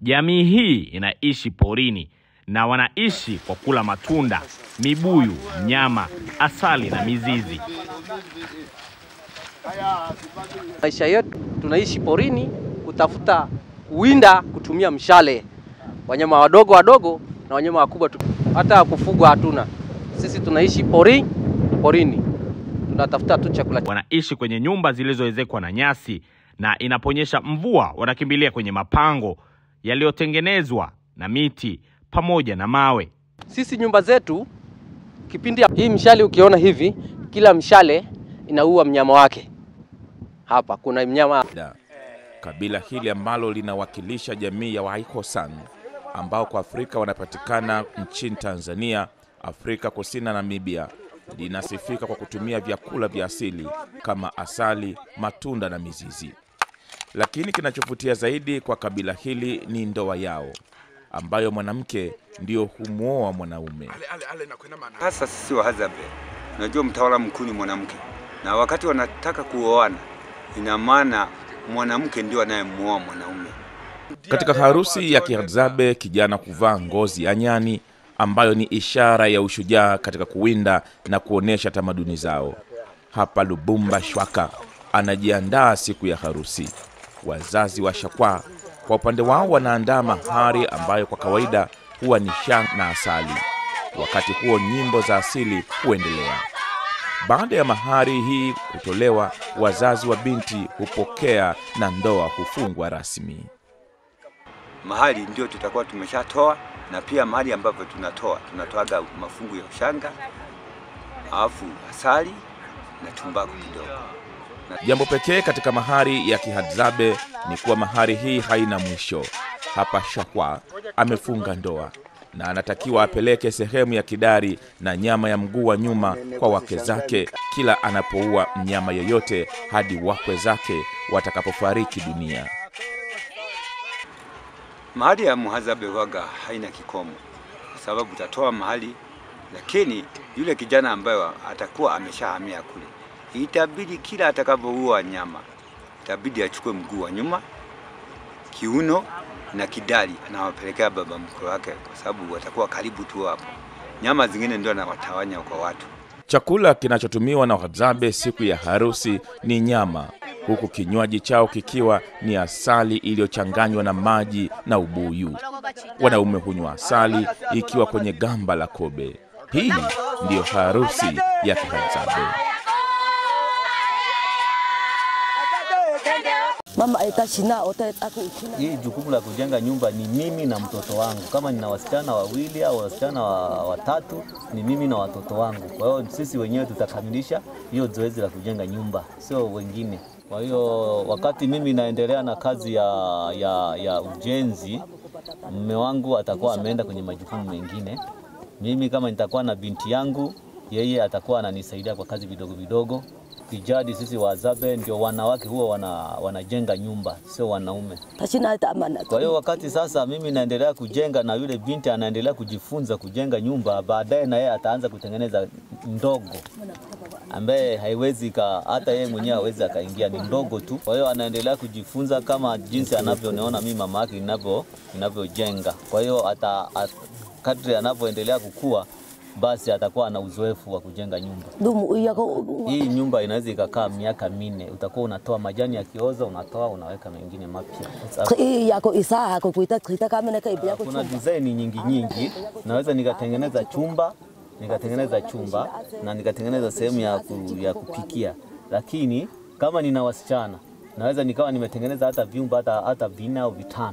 Jamii hii inaishi porini na wanaishi kwa kula matunda, mibuyu, nyama, asali na mizizi. Maisha yetu tunaishi porini, kutafuta kuwinda kutumia mshale. Wanyama wadogo wadogo na wanyama wakubwa hata kufugwa hatuna. Sisi tunaishi porini. Tunatafuta tu chakula. Wanaishi kwenye nyumba zilizoezekwa na nyasi, na inaponyesha mvua wanakimbilia kwenye mapango yaliyotengenezwa na miti pamoja na mawe. Sisi nyumba zetu kipindi hii mshale ukiona hivi, kila mshale inaua mnyama wake. Hapa kuna mnyama. Kabila hili ambalo linawakilisha jamii ya Wahikosan ambao kwa Afrika wanapatikana nchini Tanzania, Afrika Kusini na Namibia, linasifika kwa kutumia vyakula vya asili kama asali, matunda na mizizi. Lakini kinachovutia zaidi kwa kabila hili ni ndoa yao, ambayo mwanamke ndio humuoa mwanaume. Hasa sisi Wahadzabe, unajua mtawala mkuu ni mwanamke, na wakati wanataka kuoana ina maana mwanamke ndio anayemuoa mwanaume. Katika harusi ya Kihadzabe, kijana kuvaa ngozi ya nyani ambayo ni ishara ya ushujaa katika kuwinda na kuonesha tamaduni zao. Hapa Lubumba Shwaka anajiandaa siku ya harusi. Wazazi wa Shakwa kwa upande wao wanaandaa mahari ambayo kwa kawaida huwa ni shanga na asali. Wakati huo nyimbo za asili huendelea. Baada ya mahari hii kutolewa, wazazi wa binti hupokea na ndoa hufungwa rasmi. Mahali ndio tutakuwa tumeshatoa, na pia mahali ambapo tunatoaga mafungu ya ushanga, alafu asali na tumbaku kidogo. Jambo pekee katika mahari ya Kihadzabe ni kuwa mahari hii haina mwisho. Hapa Shakwa amefunga ndoa na anatakiwa apeleke sehemu ya kidari na nyama ya mguu wa nyuma kwa wake zake kila anapoua mnyama yoyote hadi wakwe zake watakapofariki dunia. Mahali ya Muhadzabe waga haina kikomo, sababu utatoa mahali, lakini yule kijana ambaye atakuwa ameshahamia kule, itabidi kila atakapoua nyama, itabidi achukue mguu wa nyuma, kiuno na kidali, anawapelekea baba mkwe wake, kwa sababu watakuwa karibu tu hapo. Nyama zingine ndio anawatawanya kwa watu. Chakula kinachotumiwa na Wahadzabe siku ya harusi ni nyama, huku kinywaji chao kikiwa ni asali iliyochanganywa na maji na ubuyu. Wanaume hunywa asali ikiwa kwenye gamba la kobe. Hii ndiyo harusi ya Kihadzabe. Hii jukumu la kujenga nyumba ni mimi na mtoto wangu. Kama nina wasichana wawili au wasichana watatu, ni mimi na watoto wangu. Kwa hiyo sisi wenyewe tutakamilisha hiyo zoezi la kujenga nyumba, sio wengine. Kwa hiyo wakati mimi naendelea na kazi ya ujenzi, mume wangu atakuwa ameenda kwenye majukumu mengine. Mimi kama nitakuwa na binti yangu, yeye atakuwa ananisaidia kwa kazi vidogo vidogo. Kijadi sisi Wahadzabe ndio wanawake huwa wanajenga nyumba, sio wanaume. Kwa hiyo wakati sasa mimi naendelea kujenga na yule binti anaendelea kujifunza kujenga nyumba, baadaye na yeye ataanza kutengeneza ndogo ambaye haiwezi hata yeye mwenyewe hawezi akaingia, ni ndogo tu. Kwa hiyo anaendelea kujifunza kama jinsi anavyoniona mimi mama yake ninavyojenga. Kwa hiyo kadri anavyoendelea kukua, basi atakuwa na uzoefu wa kujenga nyumba. Hii nyumba inaweza ikakaa miaka 4. Utakuwa unatoa majani ya kioza, unaweka mengine mapya. Kuna design nyingi. Naweza nikatengeneza chumba na nikatengeneza sehemu ya kupikia. Lakini kama nina wasichana, naweza nikawa nimetengeneza hata vyumba hata 4 au 5.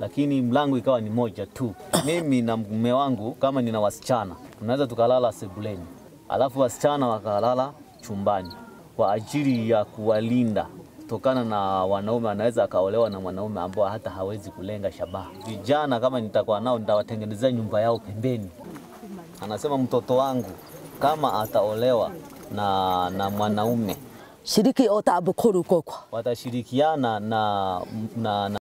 Lakini mlango ikawa ni moja tu. Mimi na mume wangu kama nina wasichana, tunaweza tukalala sebuleni, alafu wasichana wakalala chumbani kwa ajili ya kuwalinda kutokana na wanaume. Anaweza akaolewa na mwanaume ambao hata hawezi kulenga shabaha. Vijana kama nitakuwa nao, nitawatengenezea nyumba yao pembeni. Anasema mtoto wangu kama ataolewa na mwanaume, watashirikiana na